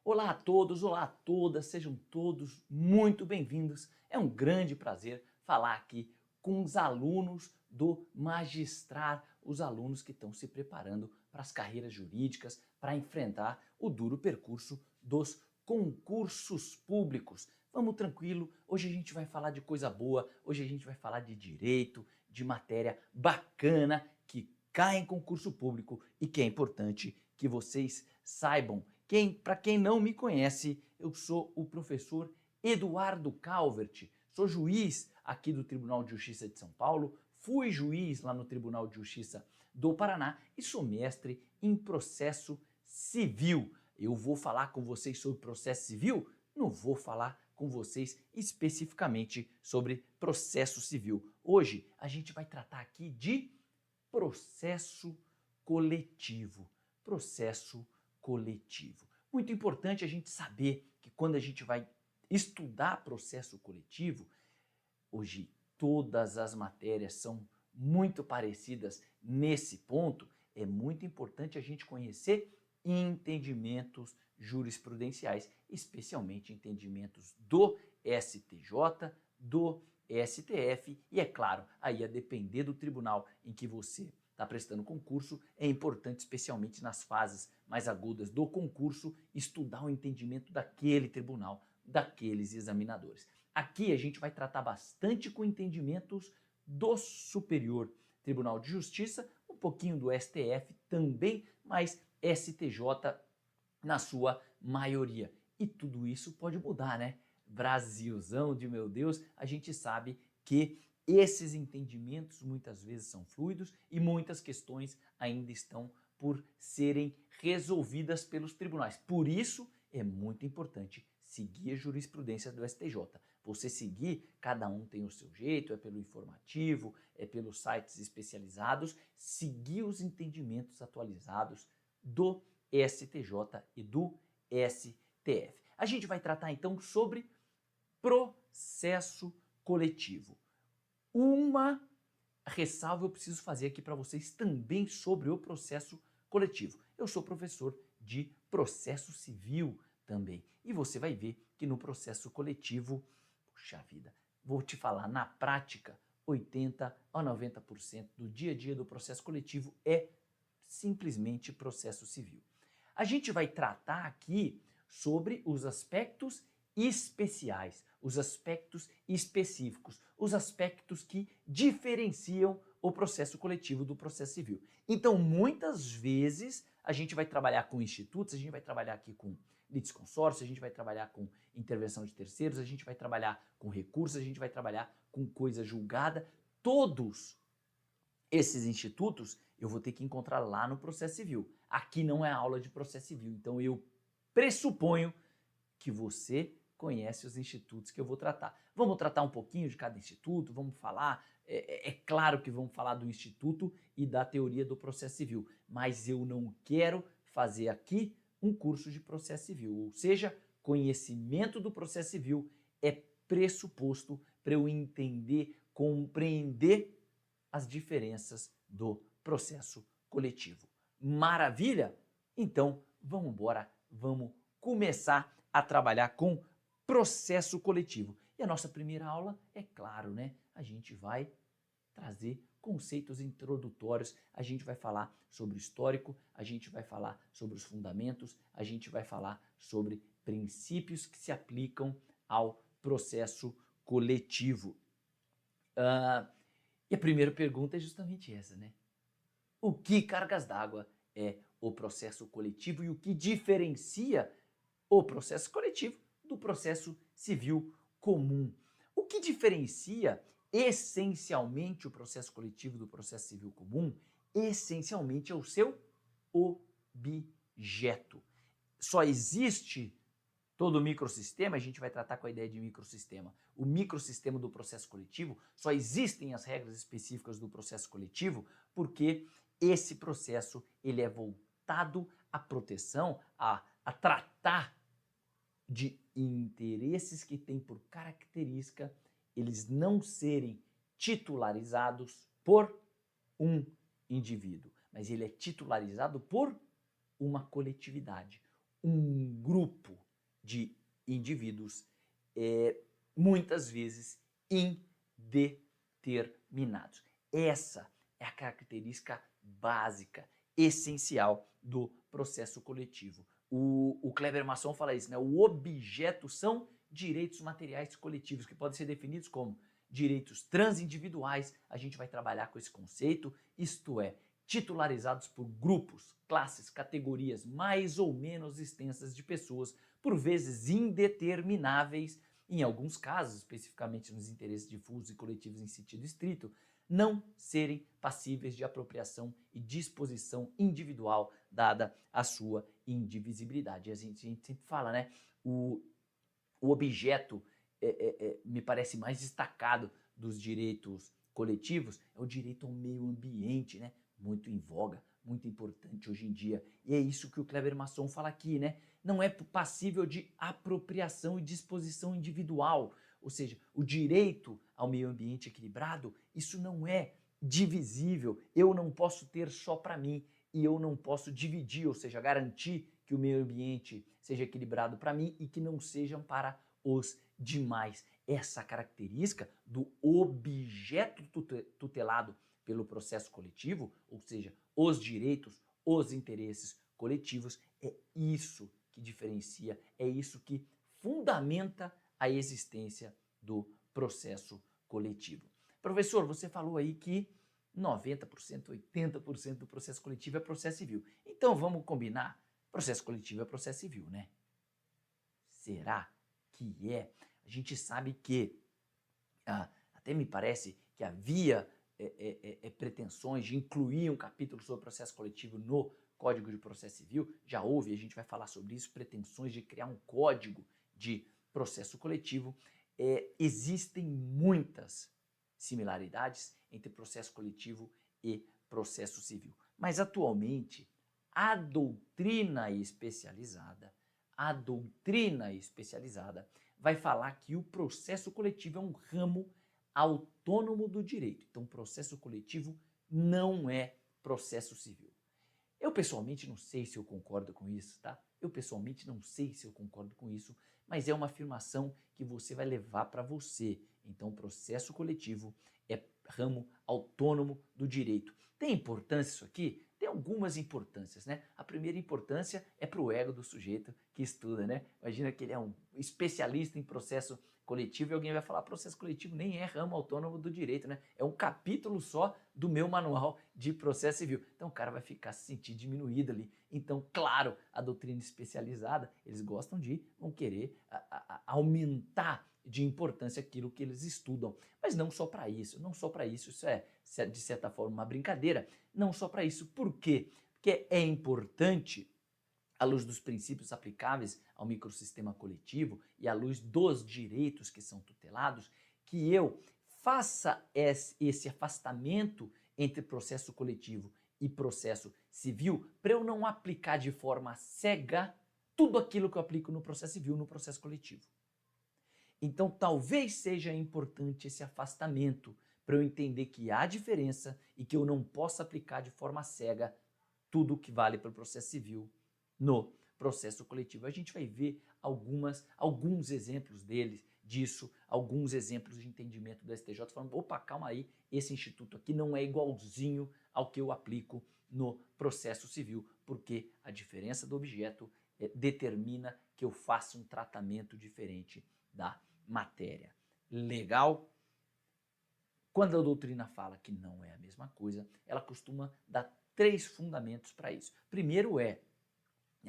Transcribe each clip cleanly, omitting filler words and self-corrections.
Olá a todos, olá a todas, sejam todos muito bem-vindos. É um grande prazer falar aqui com os alunos do Magistrar, os alunos que estão se preparando para as carreiras jurídicas, para enfrentar o duro percurso dos concursos públicos. Vamos tranquilo, hoje a gente vai falar de coisa boa, hoje a gente vai falar de direito, de matéria bacana que cai em concurso público e que é importante que vocês saibam. Para quem não me conhece, eu sou o professor Eduardo Calvert, sou juiz aqui do Tribunal de Justiça de São Paulo, fui juiz lá no Tribunal de Justiça do Paraná e sou mestre em processo civil. Eu vou falar com vocês sobre processo civil? Não vou falar com vocês especificamente sobre processo civil. Hoje a gente vai tratar aqui de processo coletivo. Processo coletivo. Muito importante a gente saber que quando a gente vai estudar processo coletivo, hoje todas as matérias são muito parecidas nesse ponto, é muito importante a gente conhecer entendimentos jurisprudenciais, especialmente entendimentos do STJ, do STF e, é claro, aí a depender do tribunal em que você está prestando concurso, é importante, especialmente nas fases mais agudas do concurso, estudar o entendimento daquele tribunal, daqueles examinadores. Aqui a gente vai tratar bastante com entendimentos do Superior Tribunal de Justiça, um pouquinho do STF também, mas STJ na sua maioria. E tudo isso pode mudar, né? Brasilzão de meu Deus, a gente sabe que esses entendimentos muitas vezes são fluidos e muitas questões ainda estão por serem resolvidas pelos tribunais. Por isso é muito importante seguir a jurisprudência do STJ. Você seguir, cada um tem o seu jeito, é pelo informativo, é pelos sites especializados, seguir os entendimentos atualizados do STJ e do STF. A gente vai tratar então sobre processo coletivo. Uma ressalva eu preciso fazer aqui para vocês também sobre o processo coletivo. Eu sou professor de processo civil também. E você vai ver que no processo coletivo, puxa vida, vou te falar, na prática, 80 a 90% do dia a dia do processo coletivo é simplesmente processo civil. A gente vai tratar aqui sobre os aspectos especiais, os aspectos específicos, os aspectos que diferenciam o processo coletivo do processo civil. Então, muitas vezes, a gente vai trabalhar com institutos, a gente vai trabalhar aqui com litisconsórcio, a gente vai trabalhar com intervenção de terceiros, a gente vai trabalhar com recursos, a gente vai trabalhar com coisa julgada. Todos esses institutos eu vou ter que encontrar lá no processo civil. Aqui não é aula de processo civil, então eu pressuponho que você conhece os institutos que eu vou tratar. Vamos tratar um pouquinho de cada instituto, vamos falar, é claro que vamos falar do instituto e da teoria do processo civil, mas eu não quero fazer aqui um curso de processo civil, ou seja, conhecimento do processo civil é pressuposto para eu entender, compreender as diferenças do processo coletivo. Maravilha? Então, vamos embora, vamos começar a trabalhar com processo coletivo. E a nossa primeira aula, é claro, né? A gente vai trazer conceitos introdutórios, a gente vai falar sobre o histórico, a gente vai falar sobre os fundamentos, a gente vai falar sobre princípios que se aplicam ao processo coletivo. E a primeira pergunta é justamente essa, né? O que cargas d'água é o processo coletivo e o que diferencia o processo coletivo do processo civil comum? O que diferencia essencialmente o processo coletivo do processo civil comum? Essencialmente é o seu objeto. Só existe todo o microsistema, a gente vai tratar com a ideia de microsistema. O microsistema do processo coletivo, só existem as regras específicas do processo coletivo porque esse processo ele é voltado à proteção, a tratar de interesses que têm por característica eles não serem titularizados por um indivíduo, mas ele é titularizado por uma coletividade. um grupo de indivíduos muitas vezes indeterminados. Essa é a característica básica, essencial do processo coletivo. O Kleber Masson fala isso, né? O objeto são direitos materiais coletivos, que podem ser definidos como direitos transindividuais. A gente vai trabalhar com esse conceito, isto é, titularizados por grupos, classes, categorias mais ou menos extensas de pessoas, por vezes indetermináveis, em alguns casos, especificamente nos interesses difusos e coletivos em sentido estrito, não serem passíveis de apropriação e disposição individual, dada a sua indivisibilidade. A gente sempre fala, né? O objeto, me parece mais destacado dos direitos coletivos, é o direito ao meio ambiente, né? Muito em voga, muito importante hoje em dia. E é isso que o Kleber Masson fala aqui, né? Não é passível de apropriação e disposição individual. Ou seja, o direito ao meio ambiente equilibrado, isso não é divisível. Eu não posso ter só para mim e eu não posso dividir, ou seja, garantir que o meio ambiente seja equilibrado para mim e que não sejam para os demais. Essa característica do objeto tutelado pelo processo coletivo, ou seja, os direitos, os interesses coletivos, é isso que diferencia, é isso que fundamenta a existência do processo coletivo. Professor, você falou aí que 90%, 80% do processo coletivo é processo civil. Então vamos combinar, processo coletivo é processo civil, né? Será que é? A gente sabe que, até me parece que havia pretensões de incluir um capítulo sobre processo coletivo no Código de Processo Civil. Já houve, a gente vai falar sobre isso, pretensões de criar um código de processo coletivo. Existem muitas similaridades entre processo coletivo e processo civil. Mas atualmente, a doutrina especializada vai falar que o processo coletivo é um ramo autônomo do direito. Então, processo coletivo não é processo civil. Eu pessoalmente não sei se eu concordo com isso, tá? Eu pessoalmente não sei se eu concordo com isso, mas é uma afirmação que você vai levar para você. Então, processo coletivo é ramo autônomo do direito. Tem importância isso aqui? Tem algumas importâncias, né? A primeira importância é para o ego do sujeito que estuda, né? Imagina que ele é um especialista em processo coletivo e alguém vai falar processo coletivo nem é ramo autônomo do direito, né? É um capítulo só do meu manual de processo civil. Então o cara vai ficar se sentir diminuído ali. Então, claro, a doutrina especializada, eles gostam vão querer aumentar de importância aquilo que eles estudam. Mas não só para isso, isso é de certa forma uma brincadeira, não só para isso. Por quê? Porque é importante, à luz dos princípios aplicáveis ao microsistema coletivo e à luz dos direitos que são tutelados, que eu faça esse afastamento entre processo coletivo e processo civil, para eu não aplicar de forma cega tudo aquilo que eu aplico no processo civil no processo coletivo. Então, talvez seja importante esse afastamento para eu entender que há diferença e que eu não posso aplicar de forma cega tudo que vale para o processo civil no processo coletivo. A gente vai ver alguns exemplos disso, alguns exemplos de entendimento do STJ, falando, opa, calma aí, esse instituto aqui não é igualzinho ao que eu aplico no processo civil, porque a diferença do objeto determina que eu faça um tratamento diferente da matéria. Legal? Quando a doutrina fala que não é a mesma coisa, ela costuma dar 3 fundamentos para isso. Primeiro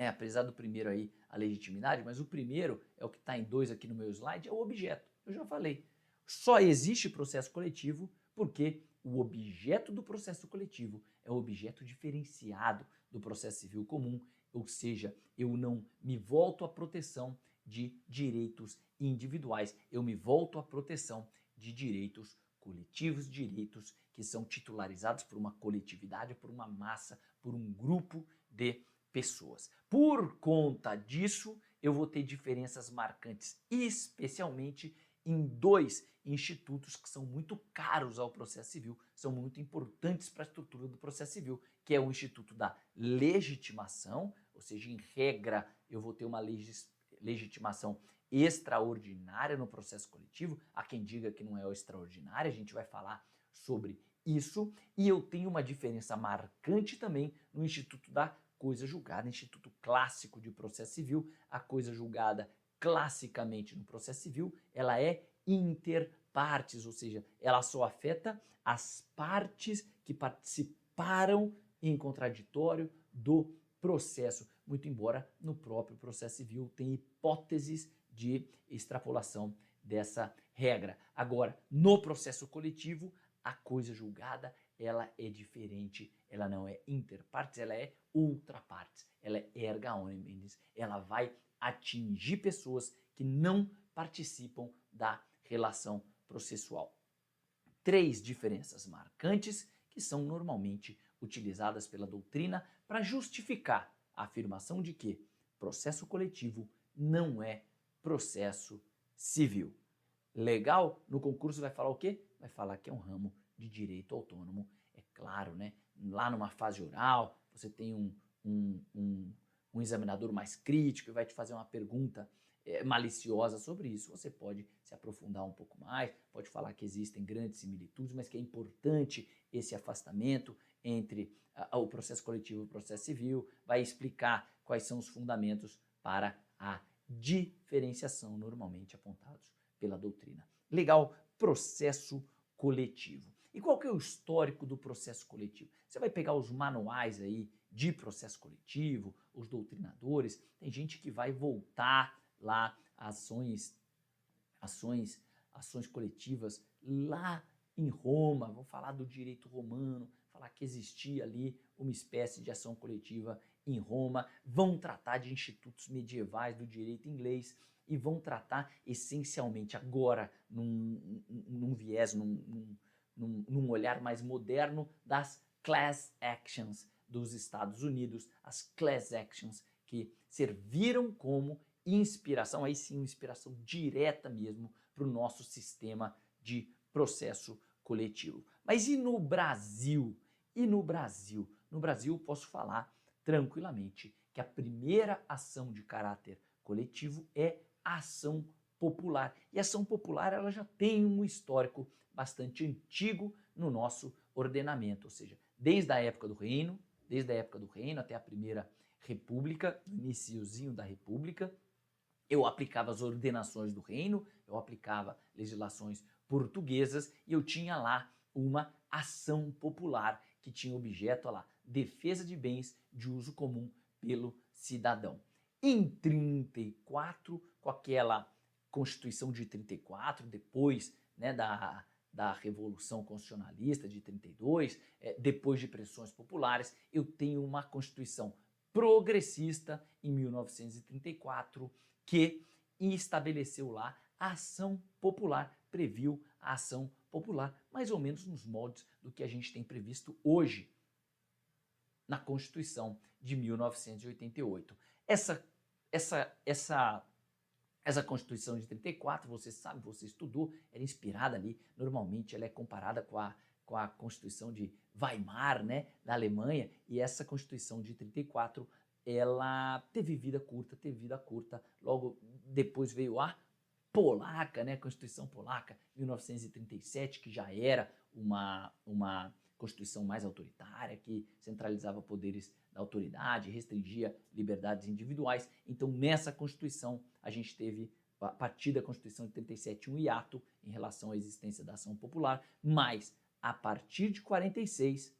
apesar do primeiro aí a legitimidade, mas o primeiro é o que está em 2 aqui no meu slide, é o objeto. Eu já falei. Só existe processo coletivo porque o objeto do processo coletivo é um objeto diferenciado do processo civil comum, ou seja, eu não me volto à proteção de direitos individuais, eu me volto à proteção de direitos coletivos, direitos que são titularizados por uma coletividade, por uma massa, por um grupo de pessoas. Por conta disso, eu vou ter diferenças marcantes, especialmente em 2 institutos que são muito caros ao processo civil, são muito importantes para a estrutura do processo civil, que é o Instituto da Legitimação, ou seja, em regra, eu vou ter uma legitimação extraordinária no processo coletivo. Há quem diga que não é o extraordinário, a gente vai falar sobre isso. E eu tenho uma diferença marcante também no Instituto da Coisa Julgada, Instituto Clássico de Processo Civil. A coisa julgada classicamente no processo civil, ela é inter partes, ou seja, ela só afeta as partes que participaram em contraditório do processo, muito embora no próprio processo civil tenha hipóteses de extrapolação dessa regra. Agora, no processo coletivo, a coisa julgada, ela é diferente, ela não é inter partes, ela é ultra partes, ela é erga omnes, ela vai atingir pessoas que não participam da relação processual. 3 diferenças marcantes que são normalmente utilizadas pela doutrina para justificar a afirmação de que processo coletivo não é processo civil. Legal? No concurso vai falar o quê? Vai falar que é um ramo de direito autônomo. É claro, né? Lá numa fase oral, você tem um examinador mais crítico e vai te fazer uma pergunta maliciosa sobre isso. Você pode se aprofundar um pouco mais, pode falar que existem grandes similitudes, mas que é importante esse afastamento entre o processo coletivo e o processo civil, vai explicar quais são os fundamentos para a diferenciação normalmente apontados pela doutrina. Legal, processo coletivo. E qual que é o histórico do processo coletivo? Você vai pegar os manuais aí de processo coletivo, os doutrinadores, tem gente que vai voltar lá ações coletivas lá em Roma, vão falar do direito romano, falar que existia ali uma espécie de ação coletiva em Roma, vão tratar de institutos medievais do direito inglês e vão tratar essencialmente agora num viés, num olhar mais moderno das class actions dos Estados Unidos, as class actions que serviram como inspiração, aí sim, inspiração direta mesmo para o nosso sistema de processo coletivo. Mas e no Brasil? E no Brasil? No Brasil, posso falar tranquilamente que a primeira ação de caráter coletivo é a ação popular. E a ação popular ela já tem um histórico bastante antigo no nosso ordenamento, ou seja, desde a época do reino até a primeira república, no iniciozinho da república, eu aplicava as ordenações do reino, eu aplicava legislações portuguesas e eu tinha lá uma ação popular que tinha objeto, olha lá, defesa de bens de uso comum pelo cidadão. Em 34, com aquela Constituição de 34, depois da Revolução Constitucionalista de 32, depois de pressões populares, eu tenho uma Constituição progressista em 1934 que estabeleceu lá a ação popular, previu a ação popular, mais ou menos nos moldes do que a gente tem previsto hoje na Constituição de 1988. Essa Constituição de 34, você sabe, você estudou, era inspirada ali, normalmente ela é comparada com a Constituição de Weimar, né, da Alemanha, e essa Constituição de 34, ela teve vida curta, logo depois veio a polaca, né, a Constituição polaca, 1937, que já era uma Constituição mais autoritária, que centralizava poderes da autoridade, restringia liberdades individuais. Então, nessa Constituição, a gente teve, a partir da Constituição de 37, um hiato em relação à existência da ação popular, mas, a partir de 46,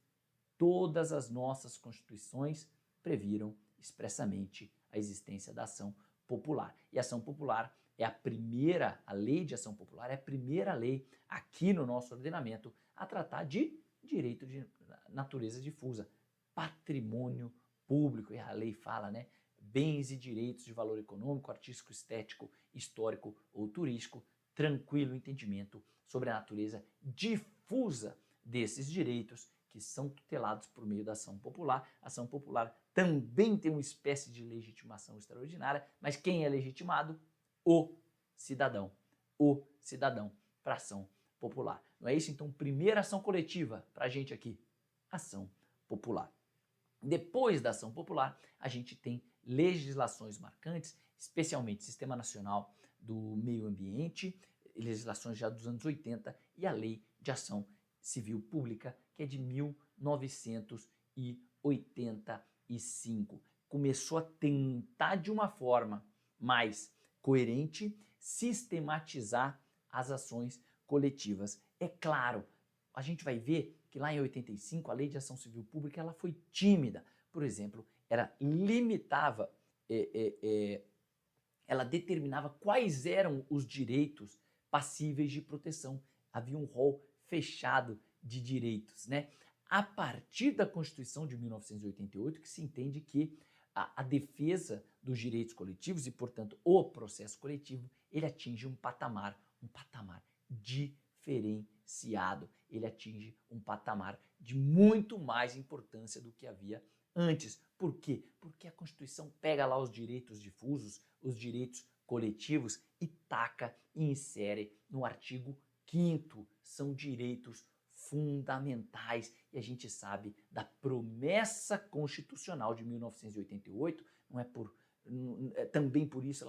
todas as nossas Constituições previram expressamente a existência da ação popular. E a ação popular é a lei de ação popular é a primeira lei aqui no nosso ordenamento a tratar de direito de natureza difusa, patrimônio público, e a lei fala, né, bens e direitos de valor econômico, artístico, estético, histórico ou turístico, tranquilo entendimento sobre a natureza difusa desses direitos que são tutelados por meio da ação popular. A ação popular também tem uma espécie de legitimação extraordinária, mas quem é legitimado? O cidadão para ação popular. Não é isso? Então, primeira ação coletiva para a gente aqui, ação popular. Depois da ação popular, a gente tem legislações marcantes, especialmente Sistema Nacional do Meio Ambiente, legislações já dos anos 80 e a Lei de Ação Civil Pública, que é de 1985. Começou a tentar, de uma forma mais coerente, sistematizar as ações coletivas. É claro, a gente vai ver que lá em 85 a Lei de Ação Civil Pública ela foi tímida. Por exemplo, ela determinava quais eram os direitos passíveis de proteção. Havia um rol fechado de direitos, né? A partir da Constituição de 1988 que se entende que a defesa dos direitos coletivos e, portanto, o processo coletivo, ele atinge um patamar diferenciado. Ele atinge um patamar de muito mais importância do que havia antes. Por quê? Porque a Constituição pega lá os direitos difusos, os direitos coletivos e taca e insere no artigo 5º. São direitos fundamentais e a gente sabe da promessa constitucional de 1988, também por isso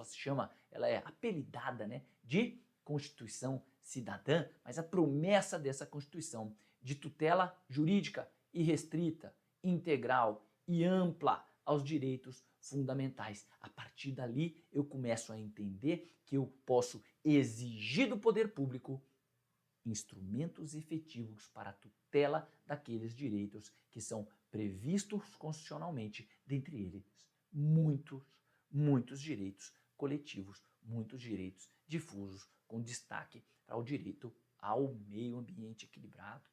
ela é apelidada, né, de Constituição Cidadã, mas a promessa dessa Constituição de tutela jurídica irrestrita, integral e ampla aos direitos fundamentais. A partir dali eu começo a entender que eu posso exigir do poder público instrumentos efetivos para a tutela daqueles direitos que são previstos constitucionalmente, dentre eles muitos direitos coletivos, muitos direitos difusos, com destaque para o direito ao meio ambiente equilibrado,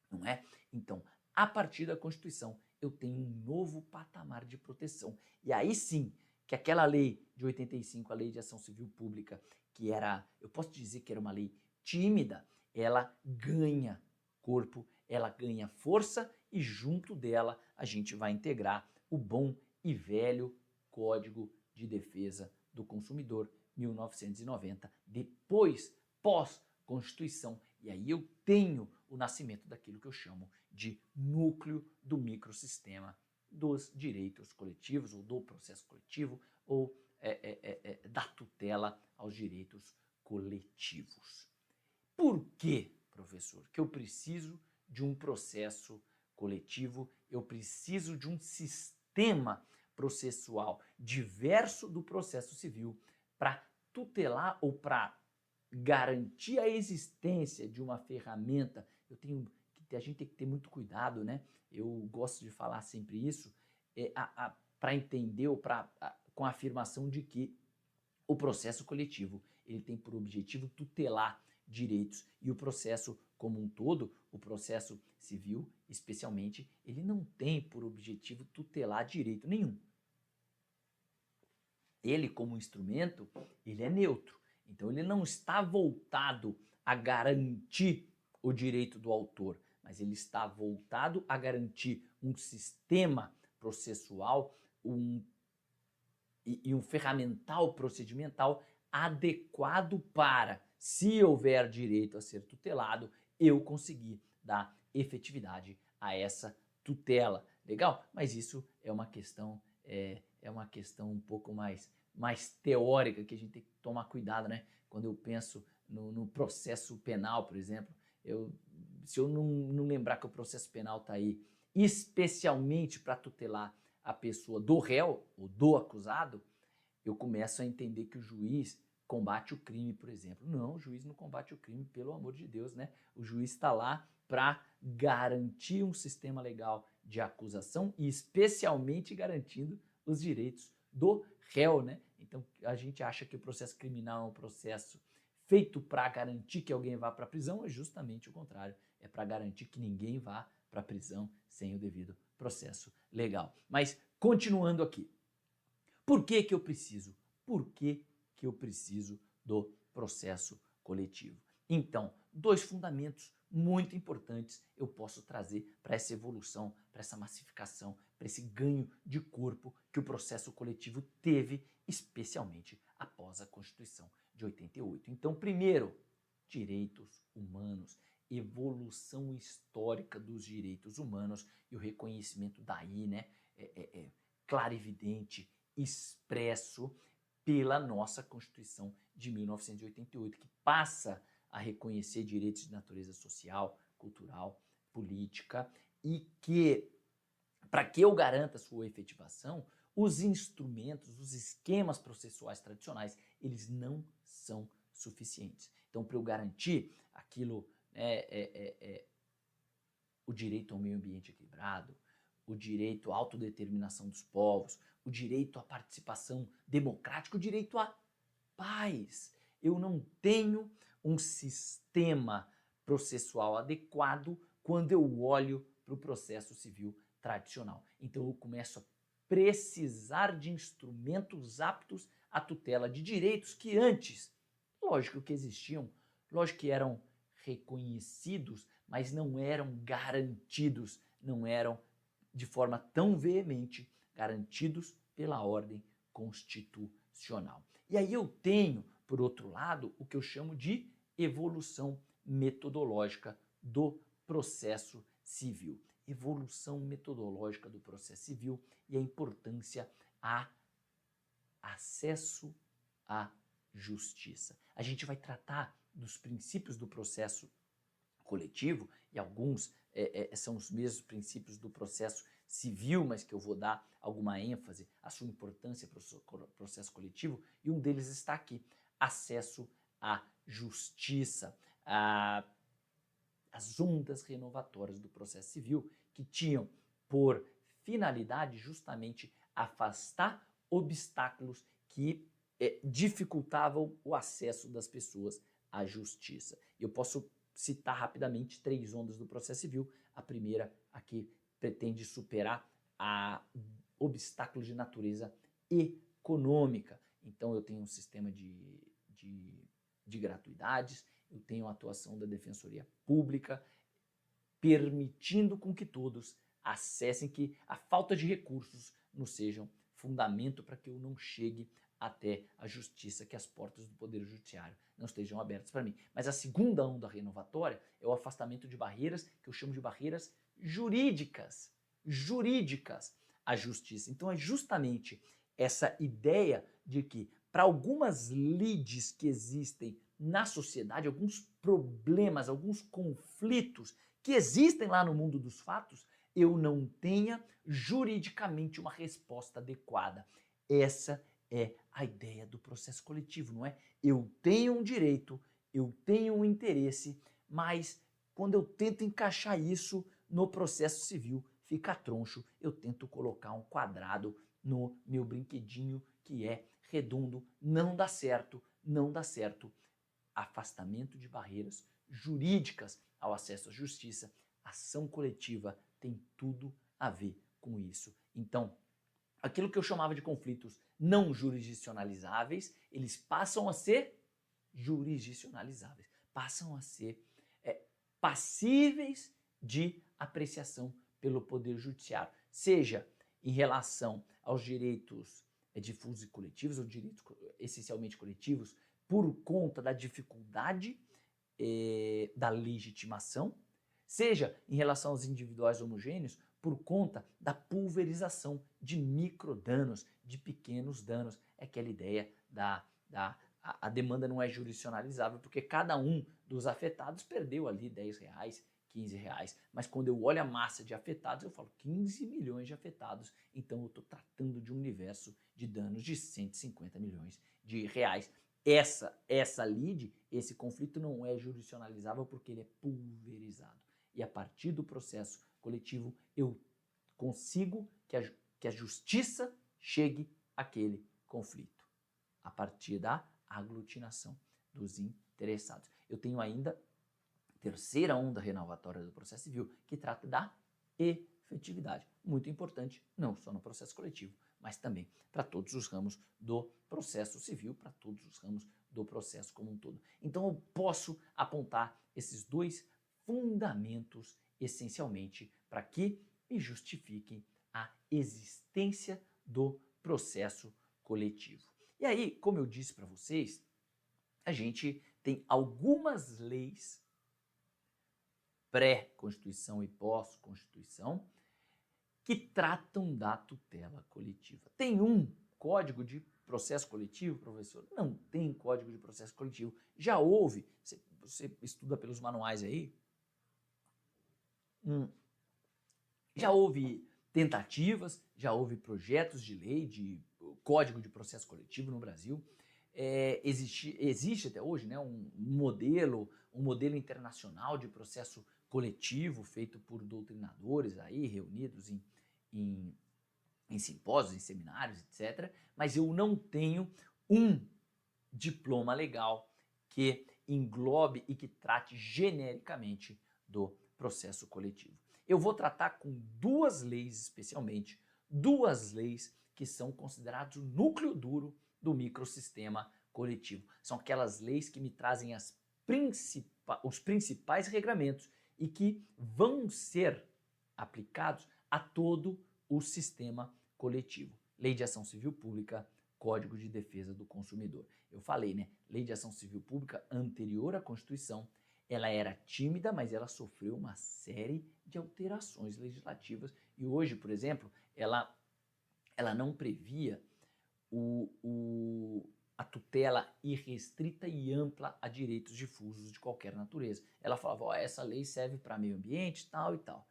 não é? Então, a partir da Constituição, eu tenho um novo patamar de proteção. E aí sim, que aquela lei de 85, a Lei de Ação Civil Pública, que era, eu posso dizer que era uma lei tímida, ela ganha corpo, ela ganha força e junto dela a gente vai integrar o bom e velho Código de Defesa do Consumidor, 1990, depois, pós-Constituição. E aí eu tenho o nascimento daquilo que eu chamo de núcleo do microsistema dos direitos coletivos, ou do processo coletivo, ou da tutela aos direitos coletivos. Por que, professor, que eu preciso de um processo coletivo, eu preciso de um sistema processual diverso do processo civil para tutelar ou para garantir a existência de uma ferramenta? A gente tem que ter muito cuidado, né? Eu gosto de falar sempre isso, para entender ou com a afirmação de que o processo coletivo ele tem por objetivo tutelar direitos e o processo como um todo, o processo civil especialmente, ele não tem por objetivo tutelar direito nenhum. Ele como instrumento, ele é neutro, então ele não está voltado a garantir o direito do autor, mas ele está voltado a garantir um sistema processual, e um ferramental procedimental adequado para, se houver direito a ser tutelado, eu conseguir dar efetividade a essa tutela. Legal? Mas isso é uma questão um pouco mais teórica, que a gente tem que tomar cuidado, né? Quando eu penso no processo penal, por exemplo, se eu não lembrar que o processo penal está aí especialmente para tutelar a pessoa do réu ou do acusado, eu começo a entender que o juiz combate o crime, por exemplo. Não, o juiz não combate o crime, pelo amor de Deus, né? O juiz está lá para garantir um sistema legal de acusação e especialmente garantindo os direitos do réu, né? Então a gente acha que o processo criminal é um processo feito para garantir que alguém vá para a prisão, é justamente o contrário, é para garantir que ninguém vá para a prisão sem o devido processo legal. Mas continuando aqui, por que eu preciso? Por que eu preciso do processo coletivo? Então, dois fundamentos muito importantes eu posso trazer para essa evolução, para essa massificação, para esse ganho de corpo que o processo coletivo teve, especialmente após a Constituição de 88. Então, primeiro, direitos humanos. evolução histórica dos direitos humanos e o reconhecimento daí, né, clarividente, expresso pela nossa Constituição de 1988, que passa a reconhecer direitos de natureza social, cultural, política e que, para que eu garanta sua efetivação, os instrumentos, os esquemas processuais tradicionais, eles não são suficientes. Então, para eu garantir aquilo, o direito ao meio ambiente equilibrado, o direito à autodeterminação dos povos, o direito à participação democrática, o direito à paz. Eu não tenho um sistema processual adequado quando eu olho para o processo civil tradicional. Então eu começo a precisar de instrumentos aptos à tutela de direitos que antes, lógico que existiam, lógico que eram reconhecidos, mas não eram garantidos, não eram de forma tão veemente garantidos pela ordem constitucional. E aí eu tenho, por outro lado, o que eu chamo de evolução metodológica do processo civil. Evolução metodológica do processo civil e a importância a acesso à justiça. A gente vai tratar dos princípios do processo coletivo, e alguns são os mesmos princípios do processo civil, mas que eu vou dar alguma ênfase à sua importância para o processo coletivo, e um deles está aqui, acesso à justiça, as ondas renovatórias do processo civil, que tinham por finalidade justamente afastar obstáculos que dificultavam o acesso das pessoas à justiça. Eu posso citar rapidamente 3 ondas do processo civil. A primeira aqui pretende superar obstáculos de natureza econômica. Então eu tenho um sistema de gratuidades, eu tenho a atuação da Defensoria Pública, permitindo com que todos acessem, que a falta de recursos não sejam fundamento para que eu não chegue até a justiça, que as portas do Poder Judiciário não estejam abertas para mim. Mas a segunda onda renovatória é o afastamento de barreiras, que eu chamo de barreiras jurídicas à justiça. Então é justamente essa ideia de que para algumas lides que existem na sociedade, alguns problemas, alguns conflitos que existem lá no mundo dos fatos, eu não tenha juridicamente uma resposta adequada. Essa é a ideia do processo coletivo, não é? Eu tenho um direito, eu tenho um interesse, mas quando eu tento encaixar isso no processo civil, fica troncho, eu tento colocar um quadrado no meu brinquedinho que é redondo, não dá certo, não dá certo. Afastamento de barreiras jurídicas ao acesso à justiça, ação coletiva tem tudo a ver com isso. Então, aquilo que eu chamava de conflitos não jurisdicionalizáveis, eles passam a ser jurisdicionalizáveis, passam a ser passíveis de apreciação pelo Poder Judiciário, seja em relação aos direitos difusos e coletivos, ou direitos essencialmente coletivos, por conta da dificuldade da legitimação, seja em relação aos individuais homogêneos, por conta da pulverização de microdanos, de pequenos danos. É aquela ideia a demanda não é jurisdicionalizável, porque cada um dos afetados perdeu ali R$10, R$15, mas quando eu olho a massa de afetados, eu falo 15 milhões de afetados, então eu estou tratando de um universo de danos de 150 milhões de reais. Essa lide, esse conflito não é jurisdicionalizável porque ele é pulverizado. E a partir do processo coletivo, eu consigo que a justiça chegue àquele conflito, a partir da aglutinação dos interessados. Eu tenho ainda a terceira onda renovatória do processo civil, que trata da efetividade. Muito importante, não só no processo coletivo, mas também para todos os ramos do processo civil, para todos os ramos do processo como um todo. Então eu posso apontar esses 2 fundamentos essencialmente para que me justifiquem a existência do processo coletivo. E aí, como eu disse para vocês, a gente tem algumas leis pré-Constituição e pós-Constituição, que tratam da tutela coletiva. Tem um Código de Processo Coletivo, professor? Não tem Código de Processo Coletivo. Já houve, você estuda pelos manuais aí, já houve tentativas, já houve projetos de lei de Código de Processo Coletivo no Brasil. Existe até hoje, né, um modelo internacional de processo coletivo feito por doutrinadores aí, reunidos em simpósios, em seminários, etc. Mas eu não tenho um diploma legal que englobe e que trate genericamente do processo coletivo. Eu vou tratar com duas leis especialmente, duas leis que são consideradas o núcleo duro do microsistema coletivo. São aquelas leis que me trazem os principais regramentos e que vão ser aplicados a todo o sistema coletivo. Lei de Ação Civil Pública, Código de Defesa do Consumidor. Eu falei, né? Lei de Ação Civil Pública anterior à Constituição, ela era tímida, mas ela sofreu uma série de alterações legislativas e hoje, por exemplo, ela não previa a tutela irrestrita e ampla a direitos difusos de qualquer natureza. Ela falava, ó, essa lei serve para meio ambiente, tal e tal.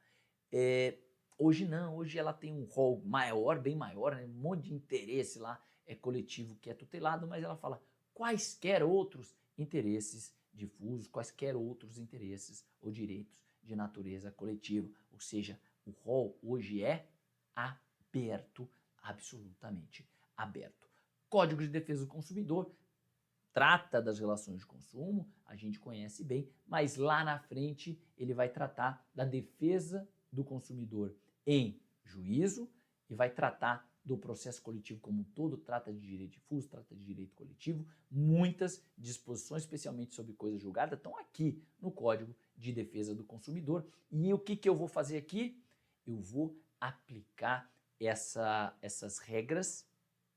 Hoje não, hoje ela tem um rol maior, bem maior, né? Um monte de interesse lá coletivo que é tutelado, mas ela fala quaisquer outros interesses difusos, quaisquer outros interesses ou direitos de natureza coletiva. Ou seja, o rol hoje é aberto, absolutamente aberto. Código de Defesa do Consumidor trata das relações de consumo, a gente conhece bem, mas lá na frente ele vai tratar da defesa do consumidor em juízo e vai tratar do processo coletivo como um todo, trata de direito difuso, trata de direito coletivo. Muitas disposições, especialmente sobre coisa julgada, estão aqui no Código de Defesa do Consumidor. E o que eu vou fazer aqui? Eu vou aplicar essas regras,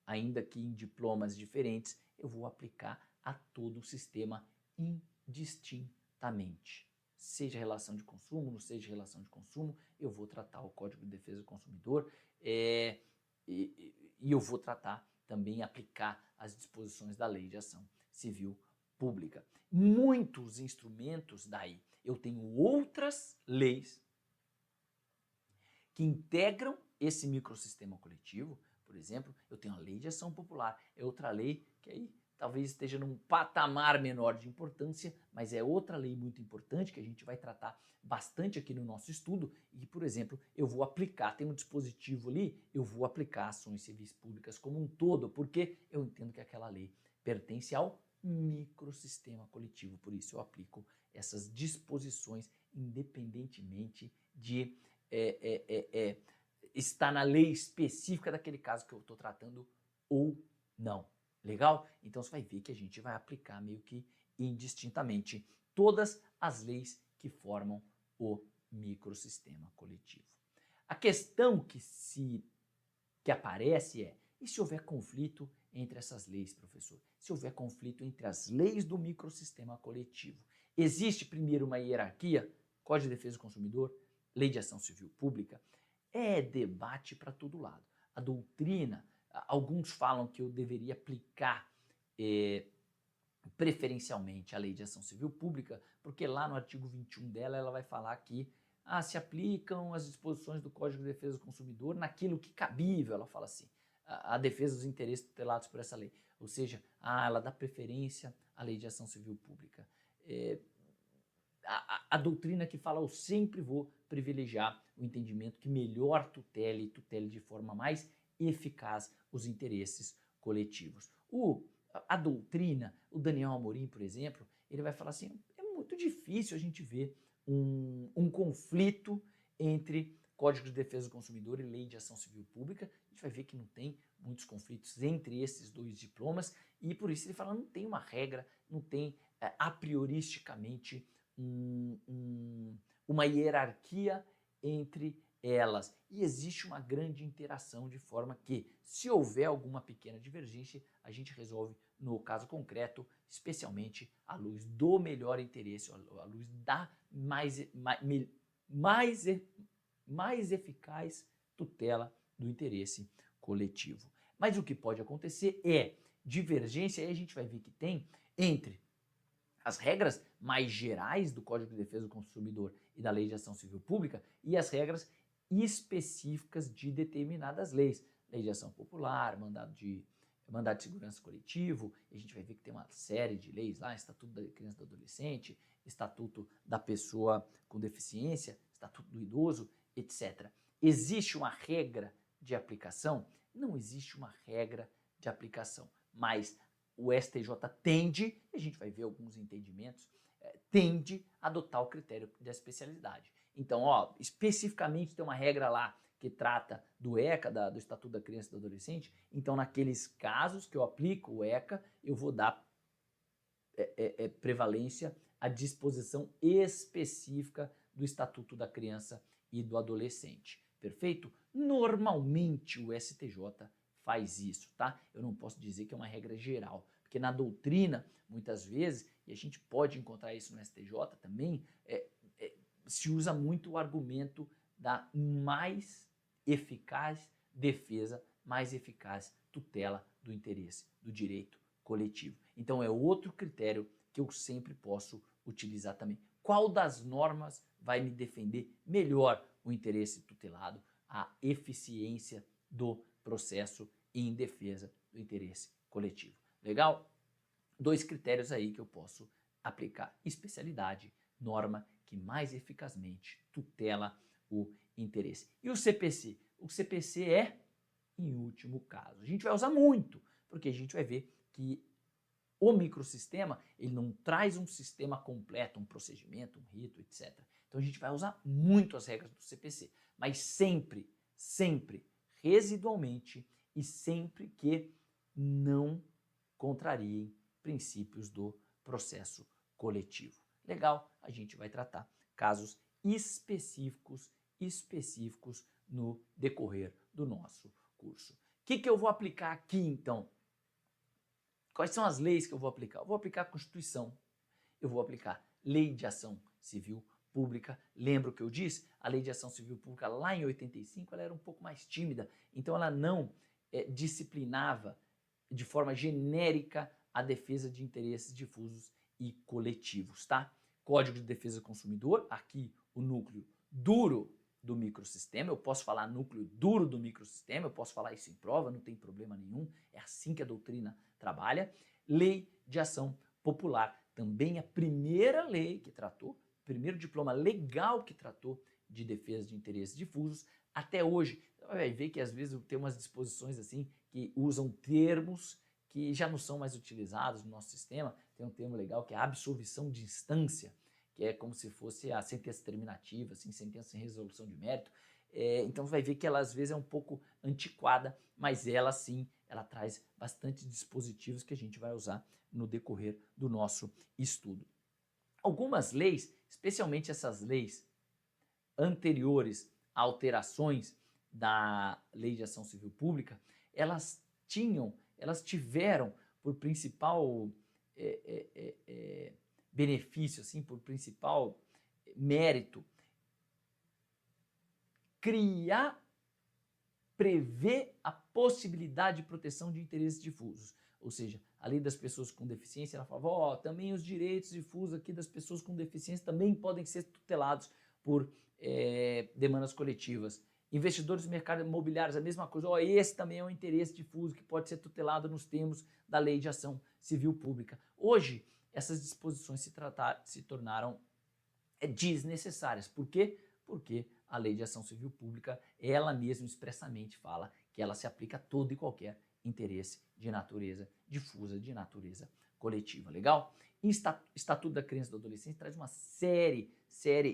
ainda que em diplomas diferentes, eu vou aplicar a todo o sistema indistintamente. Seja relação de consumo, não seja relação de consumo, eu vou tratar o Código de Defesa do Consumidor e eu vou tratar também, aplicar as disposições da Lei de Ação Civil Pública. Muitos instrumentos daí, eu tenho outras leis que integram esse microsistema coletivo. Por exemplo, eu tenho a Lei de Ação Popular, é outra lei que aí talvez esteja num patamar menor de importância, mas é outra lei muito importante que a gente vai tratar bastante aqui no nosso estudo e, por exemplo, eu vou aplicar, tem um dispositivo ali, eu vou aplicar ações civis públicas como um todo, porque eu entendo que aquela lei pertence ao microsistema coletivo, por isso eu aplico essas disposições independentemente de estar na lei específica daquele caso que eu estou tratando ou não. Legal? Então você vai ver que a gente vai aplicar meio que indistintamente todas as leis que formam o microsistema coletivo. A questão que aparece é, e se houver conflito entre essas leis, professor? Se houver conflito entre as leis do microsistema coletivo, existe primeiro uma hierarquia, Código de Defesa do Consumidor, Lei de Ação Civil Pública, é debate para todo lado. A doutrina, alguns falam que eu deveria aplicar preferencialmente a Lei de Ação Civil Pública, porque lá no artigo 21 dela, ela vai falar que se aplicam as disposições do Código de Defesa do Consumidor naquilo que cabível, ela fala assim, a defesa dos interesses tutelados por essa lei. Ou seja, ela dá preferência à Lei de Ação Civil Pública. A doutrina que fala, eu sempre vou privilegiar o entendimento que melhor tutele de forma mais eficaz os interesses coletivos. A doutrina, o Daniel Amorim, por exemplo, ele vai falar assim, é muito difícil a gente ver um conflito entre Código de Defesa do Consumidor e Lei de Ação Civil Pública. A gente vai ver que não tem muitos conflitos entre esses dois diplomas e por isso ele fala, não tem uma regra, não tem a prioristicamente uma hierarquia entre elas. E existe uma grande interação de forma que, se houver alguma pequena divergência, a gente resolve no caso concreto, especialmente à luz do melhor interesse, à luz da mais eficaz tutela do interesse coletivo. Mas o que pode acontecer é divergência, aí a gente vai ver que tem entre as regras mais gerais do Código de Defesa do Consumidor e da Lei de Ação Civil Pública e as regras específicas de determinadas leis. Lei de Ação Popular, mandado de segurança coletivo, e a gente vai ver que tem uma série de leis lá, Estatuto da Criança e do Adolescente, Estatuto da Pessoa com Deficiência, Estatuto do Idoso, etc. Existe uma regra de aplicação? Não existe uma regra de aplicação, mas o STJ tende, e a gente vai ver alguns entendimentos, tende a adotar o critério da especialidade. Então, especificamente tem uma regra lá que trata do ECA, do Estatuto da Criança e do Adolescente, então naqueles casos que eu aplico o ECA, eu vou dar prevalência à disposição específica do Estatuto da Criança e do Adolescente. Perfeito? Normalmente o STJ faz isso, tá? Eu não posso dizer que é uma regra geral, porque na doutrina, muitas vezes, e a gente pode encontrar isso no STJ também, se usa muito o argumento da mais eficaz defesa, mais eficaz tutela do interesse, do direito coletivo. Então é outro critério que eu sempre posso utilizar também. Qual das normas vai me defender melhor o interesse tutelado, a eficiência do processo em defesa do interesse coletivo? Legal? 2 critérios aí que eu posso aplicar: especialidade, norma que mais eficazmente tutela o interesse. E o CPC? O CPC é, em último caso. A gente vai usar muito, porque a gente vai ver que o microsistema, ele não traz um sistema completo, um procedimento, um rito, etc. Então a gente vai usar muito as regras do CPC, mas sempre, sempre, residualmente e sempre que não contrariem princípios do processo coletivo. Legal, a gente vai tratar casos específicos no decorrer do nosso curso. O que eu vou aplicar aqui, então? Quais são as leis que eu vou aplicar? Eu vou aplicar a Constituição, eu vou aplicar Lei de Ação Civil Pública. Lembra o que eu disse? A Lei de Ação Civil Pública, lá em 85, ela era um pouco mais tímida, então ela não disciplinava de forma genérica a defesa de interesses difusos e coletivos, tá? Código de Defesa do Consumidor, aqui o núcleo duro do microsistema, eu posso falar núcleo duro do microsistema, eu posso falar isso em prova, não tem problema nenhum, é assim que a doutrina trabalha. Lei de Ação Popular, também a primeira lei que tratou, primeiro diploma legal que tratou de defesa de interesses difusos. Até hoje, você vai ver que às vezes tem umas disposições assim que usam termos que já não são mais utilizados no nosso sistema. Tem um termo legal que é a absolvição de instância, que é como se fosse a sentença terminativa, assim, sentença sem resolução de mérito. Então você vai ver que ela às vezes é um pouco antiquada, mas ela sim, ela traz bastante dispositivos que a gente vai usar no decorrer do nosso estudo. Algumas leis, especialmente essas leis anteriores a alterações da Lei de Ação Civil Pública, elas tiveram por principal benefício, assim, por principal mérito, prever a possibilidade de proteção de interesses difusos. Ou seja, a lei das pessoas com deficiência, ela falava, também os direitos difusos aqui das pessoas com deficiência também podem ser tutelados por demandas coletivas. Investidores no mercado imobiliário, a mesma coisa. Esse também é um interesse difuso que pode ser tutelado nos termos da Lei de Ação Civil Pública. Hoje, essas disposições se tornaram desnecessárias. Por quê? Porque a Lei de Ação Civil Pública, ela mesma expressamente fala que ela se aplica a todo e qualquer interesse de natureza difusa, de natureza coletiva. Legal? Estatuto da Criança e do Adolescente traz uma série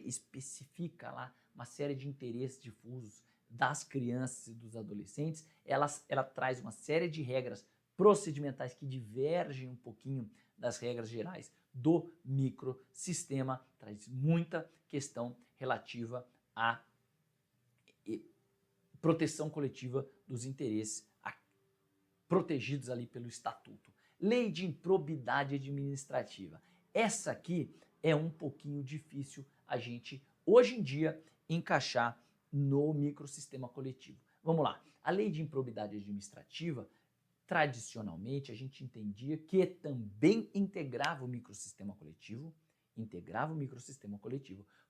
especifica lá, uma série de interesses difusos das crianças e dos adolescentes. Ela traz uma série de regras procedimentais que divergem um pouquinho das regras gerais do microsistema, traz muita questão relativa a proteção coletiva dos interesses protegidos ali pelo Estatuto. Lei de improbidade administrativa. Essa aqui é um pouquinho difícil a gente, hoje em dia, encaixar no microsistema coletivo. Vamos lá. A lei de improbidade administrativa, tradicionalmente, a gente entendia que também integrava o microsistema coletivo,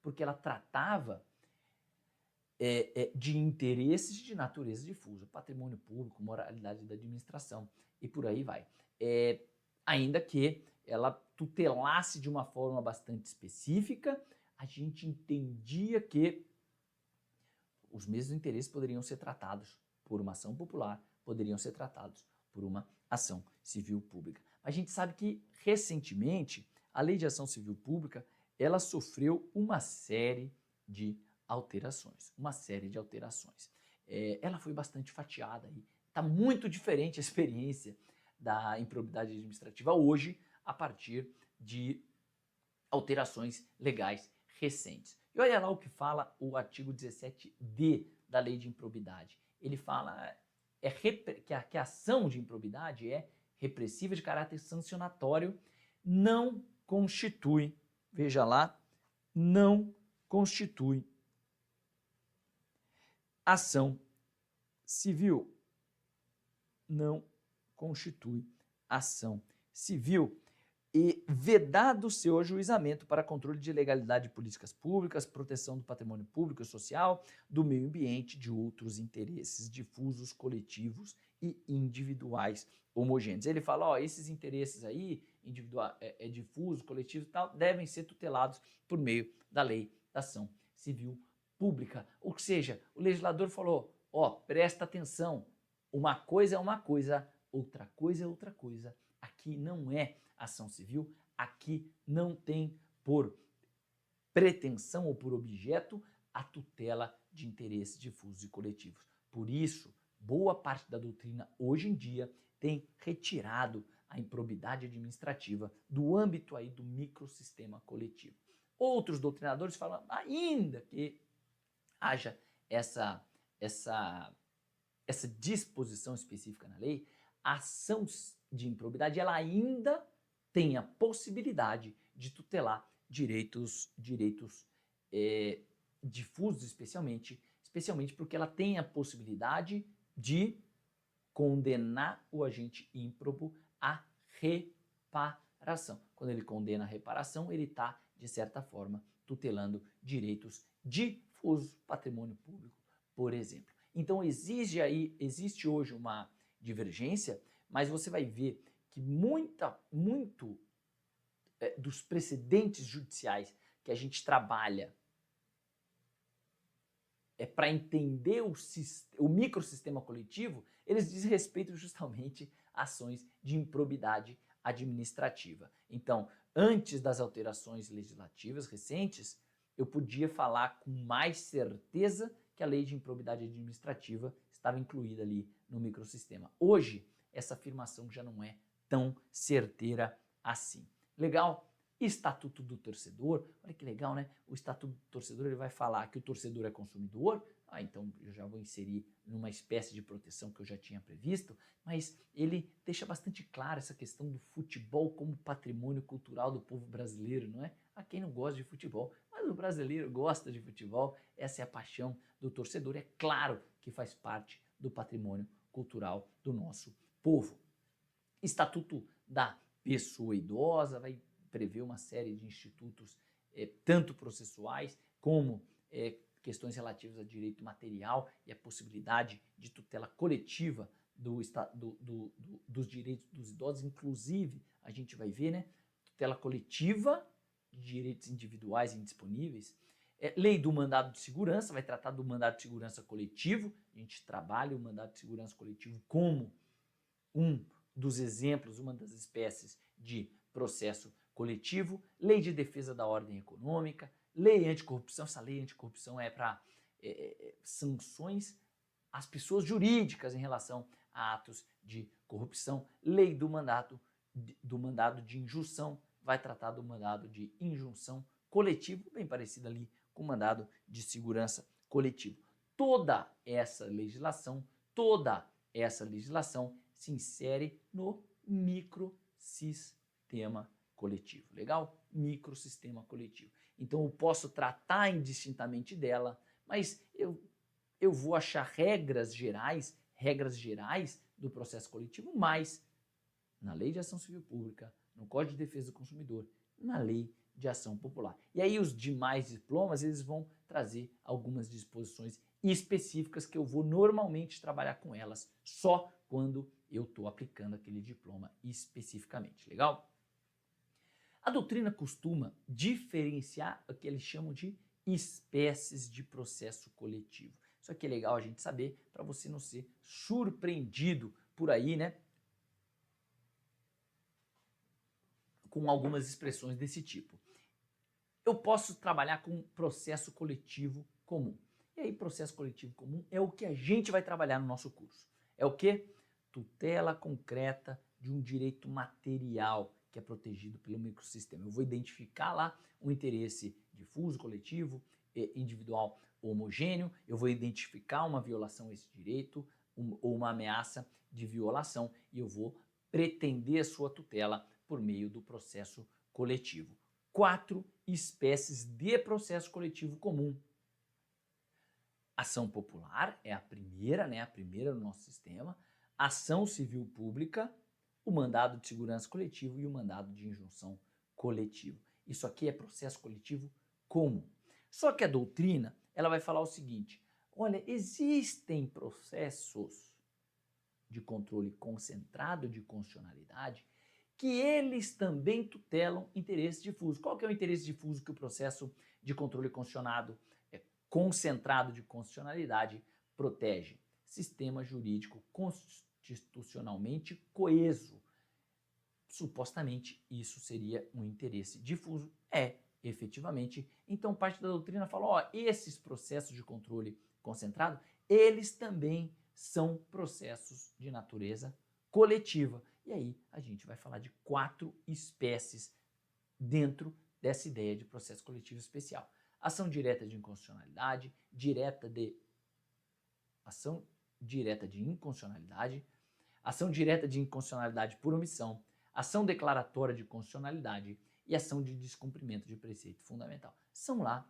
porque ela tratava de interesses de natureza difusa, patrimônio público, moralidade da administração e por aí vai. Ainda que ela tutelasse de uma forma bastante específica, a gente entendia que os mesmos interesses poderiam ser tratados por uma ação popular, poderiam ser tratados por uma ação civil pública. A gente sabe que, recentemente, a Lei de Ação Civil Pública, ela sofreu uma série de alterações, ela foi bastante fatiada aí. Está muito diferente a experiência da improbidade administrativa hoje, a partir de alterações legais recentes. E olha lá o que fala o artigo 17d da Lei de Improbidade. Ele fala que a ação de improbidade é repressiva de caráter sancionatório, não constitui, veja lá, não constitui ação civil. Não constitui ação civil. E vedado o seu ajuizamento para controle de legalidade de políticas públicas, proteção do patrimônio público e social, do meio ambiente, de outros interesses difusos, coletivos e individuais homogêneos. Ele fala, ó, esses interesses aí, difusos, coletivos e tal, devem ser tutelados por meio da lei da ação civil pública. Ou seja, o legislador falou, ó, presta atenção, uma coisa é uma coisa, outra coisa é outra coisa. Aqui não é ação civil, aqui não tem por pretensão ou por objeto a tutela de interesses difusos e coletivos. Por isso, boa parte da doutrina hoje em dia tem retirado a improbidade administrativa do âmbito aí do microsistema coletivo. Outros doutrinadores falam ainda que haja essa disposição específica na lei, a ação de improbidade ela ainda tem a possibilidade de tutelar direitos difusos, especialmente porque ela tem a possibilidade de condenar o agente ímprobo à reparação. Quando ele condena a reparação, ele está, de certa forma, tutelando direitos difusos, patrimônio público, por exemplo. Então existe hoje uma divergência, mas você vai ver que muito dos precedentes judiciais que a gente trabalha para entender o microsistema coletivo, eles dizem respeito justamente a ações de improbidade administrativa. Então, antes das alterações legislativas recentes, eu podia falar com mais certeza que a lei de improbidade administrativa estava incluída ali no microsistema. Hoje, essa afirmação já não é tão certeira assim. Legal? Estatuto do torcedor, olha que legal, né? O Estatuto do torcedor ele vai falar que o torcedor é consumidor, então eu já vou inserir numa espécie de proteção que eu já tinha previsto, mas ele deixa bastante claro essa questão do futebol como patrimônio cultural do povo brasileiro, não é? A quem não gosta de futebol, mas o brasileiro gosta de futebol, essa é a paixão do torcedor, é claro que faz parte do patrimônio cultural do nosso povo. Estatuto da pessoa idosa vai prever uma série de institutos, tanto processuais como questões relativas a direito material e a possibilidade de tutela coletiva dos direitos dos idosos. Inclusive, a gente vai ver, né, tutela coletiva de direitos individuais indisponíveis. Lei do mandado de segurança, vai tratar do mandado de segurança coletivo. A gente trabalha o mandado de segurança coletivo como um dos exemplos, uma das espécies de processo coletivo. Lei de defesa da ordem econômica, lei anticorrupção. Essa lei anticorrupção é para sanções às pessoas jurídicas em relação a atos de corrupção. Lei do mandado de injunção, vai tratar do mandado de injunção coletivo, bem parecido ali com o mandado de segurança coletivo. toda essa legislação se insere no microsistema coletivo, legal? Microsistema coletivo. Então eu posso tratar indistintamente dela, mas eu vou achar regras gerais do processo coletivo, mas na Lei de Ação Civil Pública, no Código de Defesa do Consumidor, na Lei de Ação Popular. E aí os demais diplomas, eles vão trazer algumas disposições específicas que eu vou normalmente trabalhar com elas só quando eu estou aplicando aquele diploma especificamente, legal? A doutrina costuma diferenciar o que eles chamam de espécies de processo coletivo. Isso aqui é legal a gente saber para você não ser surpreendido por aí, né? Com algumas expressões desse tipo. Eu posso trabalhar com processo coletivo comum. E aí, processo coletivo comum é o que a gente vai trabalhar no nosso curso. É o quê? Tutela concreta de um direito material que é protegido pelo microsistema. Eu vou identificar lá um interesse difuso, coletivo, individual, homogêneo. Eu vou identificar uma violação a esse direito ou uma ameaça de violação e eu vou pretender a sua tutela por meio do processo coletivo. 4 espécies de processo coletivo comum. Ação popular é a primeira no nosso sistema. Ação civil pública, o mandado de segurança coletivo e o mandado de injunção coletivo. Isso aqui é processo coletivo comum. Só que a doutrina, ela vai falar o seguinte: olha, existem processos de controle concentrado de constitucionalidade que eles também tutelam interesse difuso. Qual que é o interesse difuso que o processo de controle concentrado de constitucionalidade protege? Sistema jurídico constitucionalmente coeso. Supostamente isso seria um interesse difuso. Efetivamente. Então parte da doutrina fala, ó, esses processos de controle concentrado, eles também são processos de natureza coletiva. E aí a gente vai falar de 4 espécies dentro dessa ideia de processo coletivo especial. Ação direta de inconstitucionalidade, ação direta de inconstitucionalidade, ação direta de inconstitucionalidade por omissão, ação declaratória de constitucionalidade e ação de descumprimento de preceito fundamental. São lá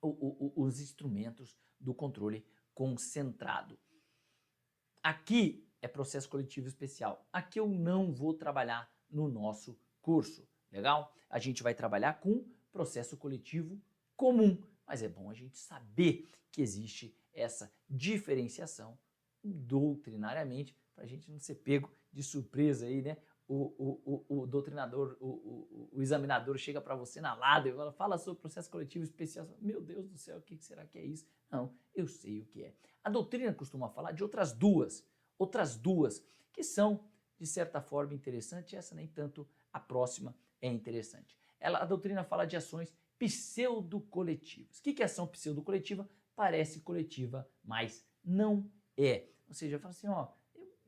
os instrumentos do controle concentrado. Aqui é processo coletivo especial. Aqui eu não vou trabalhar no nosso curso, legal? A gente vai trabalhar com processo coletivo comum, mas é bom a gente saber que existe essa diferenciação doutrinariamente para a gente não ser pego de surpresa aí, né? O doutrinador, o examinador chega para você na lada e fala sobre processo coletivo especial. Meu Deus do céu, o que será que é isso? Não, eu sei o que é. A doutrina costuma falar de outras duas que são, de certa forma, interessantes. Essa nem tanto, a próxima é interessante. A doutrina fala de ações pseudo-coletivas. O que é ação pseudo-coletiva? Parece coletiva, mas não é. Ou seja, fala assim, ó,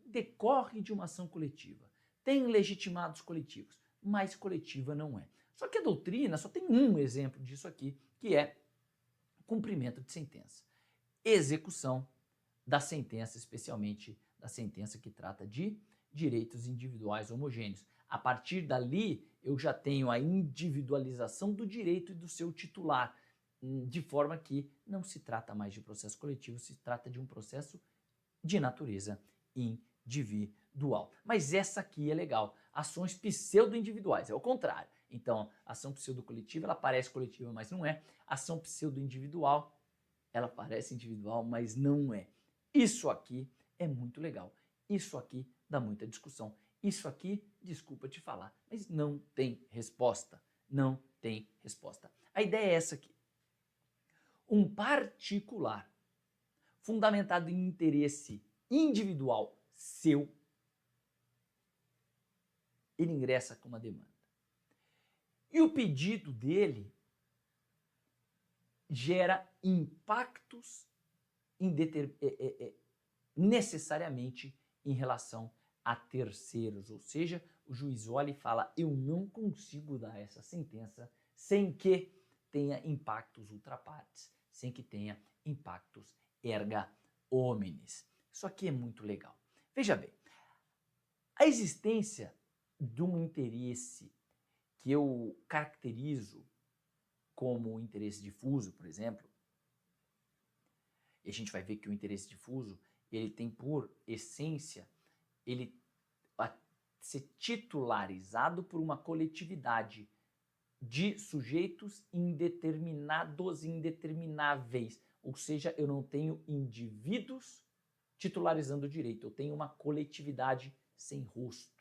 decorre de uma ação coletiva. Tem legitimados coletivos, mas coletiva não é. Só que a doutrina só tem um exemplo disso aqui, que é cumprimento de sentença. Execução da sentença, especialmente da sentença que trata de direitos individuais homogêneos. A partir dali, eu já tenho a individualização do direito e do seu titular, de forma que não se trata mais de processo coletivo, se trata de um processo de natureza individual. Mas essa aqui é legal. Ações pseudo-individuais, é o contrário. Então, ação pseudo-coletiva, ela parece coletiva, mas não é. Ação pseudo-individual, ela parece individual, mas não é. Isso aqui é muito legal. Isso aqui dá muita discussão. Isso aqui, desculpa te falar, mas não tem resposta. Não tem resposta. A ideia é essa aqui. Um particular fundamentado em interesse individual seu, ele ingressa com uma demanda. E o pedido dele gera impactos necessariamente em relação a terceiros, ou seja, o juiz olha e fala, eu não consigo dar essa sentença sem que tenha impactos ultrapartes, sem que tenha impactos erga omnes. Isso aqui é muito legal. Veja bem, a existência de um interesse que eu caracterizo como interesse difuso, por exemplo, e a gente vai ver que o interesse difuso, ele tem por essência, ele ser titularizado por uma coletividade de sujeitos indeterminados, indetermináveis. Ou seja, eu não tenho indivíduos titularizando o direito, eu tenho uma coletividade sem rosto.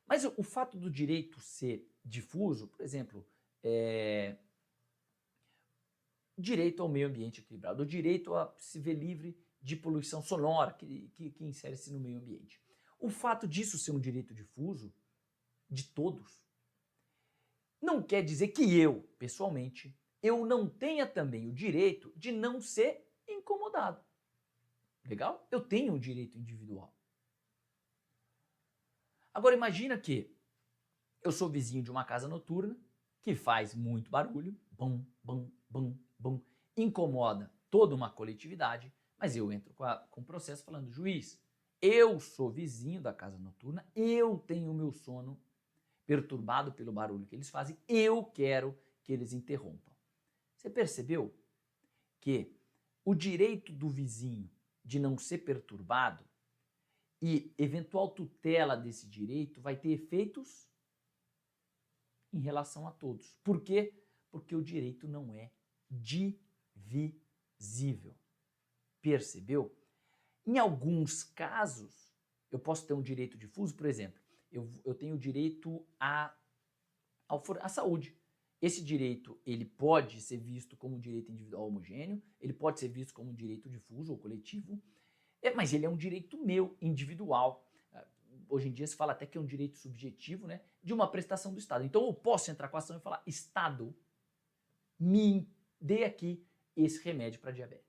Mas o fato do direito ser difuso, por exemplo, direito ao meio ambiente equilibrado, o direito a se ver livre de poluição sonora, que insere-se no meio ambiente. O fato disso ser um direito difuso, de todos, não quer dizer que eu, pessoalmente, eu não tenha também o direito de não ser incomodado. Legal? Eu tenho um direito individual. Agora imagina que eu sou vizinho de uma casa noturna que faz muito barulho, bum, bum, bum, bum, incomoda toda uma coletividade, mas eu entro com o processo falando, juiz, eu sou vizinho da casa noturna, eu tenho o meu sono perturbado pelo barulho que eles fazem, eu quero que eles interrompam. Você percebeu que o direito do vizinho de não ser perturbado e eventual tutela desse direito vai ter efeitos em relação a todos. Por quê? Porque o direito não é divisível. Percebeu? Em alguns casos, eu posso ter um direito difuso, por exemplo, eu tenho direito à saúde. Esse direito ele pode ser visto como um direito individual homogêneo, ele pode ser visto como um direito difuso ou coletivo, mas ele é um direito meu, individual. Hoje em dia se fala até que é um direito subjetivo, né, de uma prestação do Estado. Então eu posso entrar com a ação e falar, Estado, me dê aqui esse remédio para diabetes.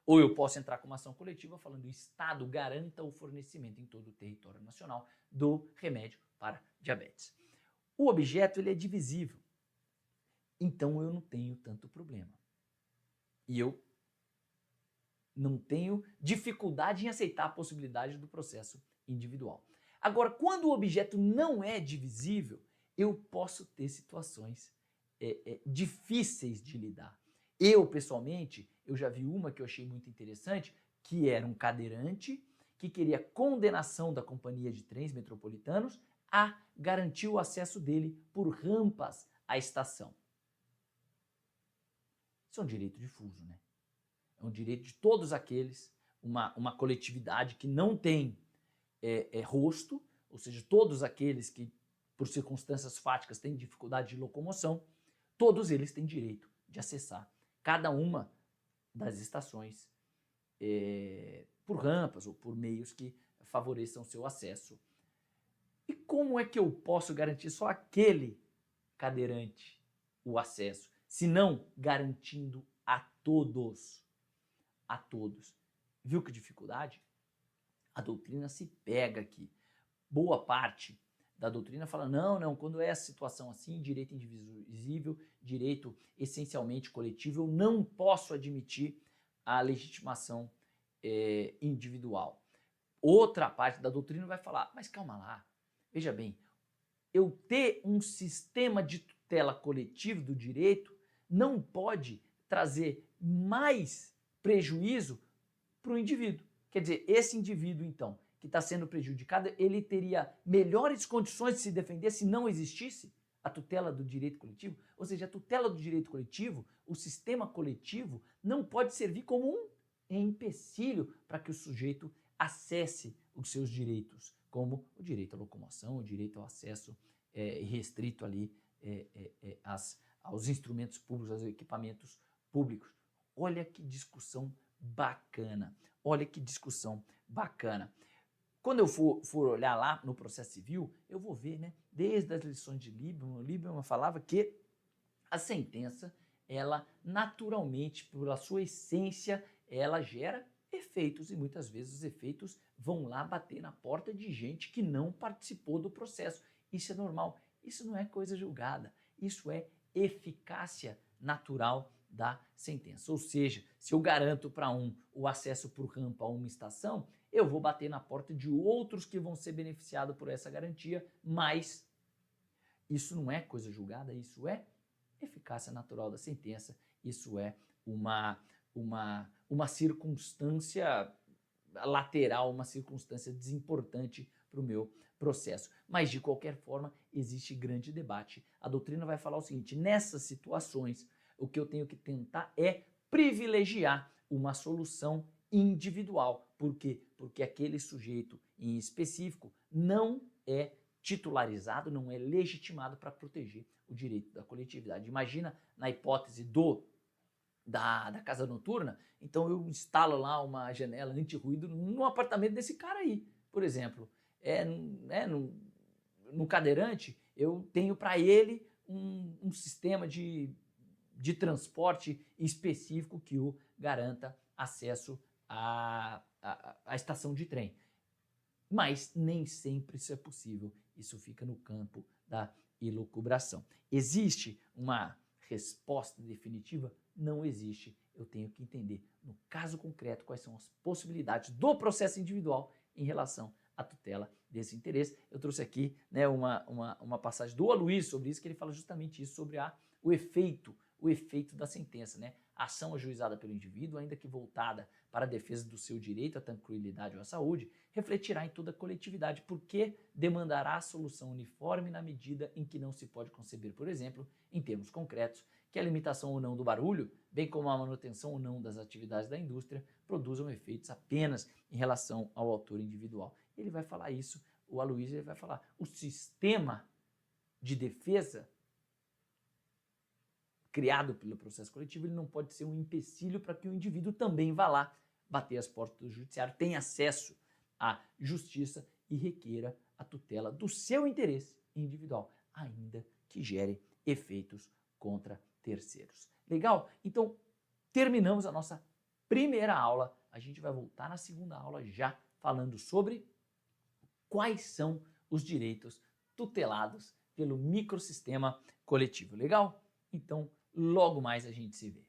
Ou eu posso entrar com uma ação coletiva falando, o Estado garanta o fornecimento em todo o território nacional do remédio para diabetes. O objeto ele é divisível, então eu não tenho tanto problema. E eu não tenho dificuldade em aceitar a possibilidade do processo individual. Agora, quando o objeto não é divisível, eu posso ter situações difíceis de lidar. Eu, pessoalmente, eu já vi uma que eu achei muito interessante, que era um cadeirante que queria condenação da companhia de trens metropolitanos a garantir o acesso dele por rampas à estação. Isso é um direito difuso, né? É um direito de todos aqueles, uma coletividade que não tem rosto, ou seja, todos aqueles que, por circunstâncias fáticas, têm dificuldade de locomoção, todos eles têm direito de acessar cada uma das estações por rampas ou por meios que favoreçam seu acesso. E como é que eu posso garantir só aquele cadeirante o acesso, se não garantindo a todos? A todos. Viu que dificuldade? A doutrina se pega aqui. Boa parte da doutrina fala, não, quando é a situação assim, direito indivisível, direito essencialmente coletivo, eu não posso admitir a legitimação individual. Outra parte da doutrina vai falar, mas calma lá, veja bem, eu ter um sistema de tutela coletiva do direito não pode trazer mais prejuízo para o indivíduo. Quer dizer, esse indivíduo, então, que está sendo prejudicado, ele teria melhores condições de se defender se não existisse a tutela do direito coletivo? Ou seja, a tutela do direito coletivo, o sistema coletivo, não pode servir como um empecilho para que o sujeito acesse os seus direitos, como o direito à locomoção, o direito ao acesso restrito ali aos instrumentos públicos, aos equipamentos públicos. Olha que discussão bacana, olha que discussão bacana. Quando eu for olhar lá no processo civil, eu vou ver, né, desde as lições de Lieberman falava que a sentença, ela naturalmente, pela sua essência, ela gera efeitos e muitas vezes os efeitos vão lá bater na porta de gente que não participou do processo. Isso é normal, isso não é coisa julgada, isso é eficácia natural da sentença. Ou seja, se eu garanto para um o acesso por rampa a uma estação, eu vou bater na porta de outros que vão ser beneficiados por essa garantia, mas isso não é coisa julgada, isso é eficácia natural da sentença, isso é uma circunstância lateral, uma circunstância desimportante para o meu processo. Mas, de qualquer forma, existe grande debate. A doutrina vai falar o seguinte: nessas situações, o que eu tenho que tentar é privilegiar uma solução individual. Por quê? Porque aquele sujeito em específico não é titularizado, não é legitimado para proteger o direito da coletividade. Imagina na hipótese da casa noturna, então eu instalo lá uma janela anti-ruído no apartamento desse cara aí, por exemplo. No cadeirante, eu tenho para ele um sistema de transporte específico que o garanta acesso à estação de trem. Mas nem sempre isso é possível. Isso fica no campo da elucubração. Existe uma resposta definitiva? Não existe. Eu tenho que entender, no caso concreto, quais são as possibilidades do processo individual em relação à tutela desse interesse. Eu trouxe aqui, né, uma passagem do Aloysio sobre isso, que ele fala justamente isso, sobre o efeito da sentença, né? A ação ajuizada pelo indivíduo, ainda que voltada para a defesa do seu direito à tranquilidade ou à saúde, refletirá em toda a coletividade, porque demandará a solução uniforme na medida em que não se pode conceber, por exemplo, em termos concretos, que a limitação ou não do barulho, bem como a manutenção ou não das atividades da indústria, produzam efeitos apenas em relação ao autor individual. Ele vai falar isso, o Aloysio vai falar, o sistema de defesa criado pelo processo coletivo, ele não pode ser um empecilho para que o indivíduo também vá lá bater as portas do judiciário, tenha acesso à justiça e requeira a tutela do seu interesse individual, ainda que gere efeitos contra terceiros. Legal? Então, terminamos a nossa primeira aula. A gente vai voltar na segunda aula já falando sobre quais são os direitos tutelados pelo microsistema coletivo. Legal? Então, logo mais a gente se vê.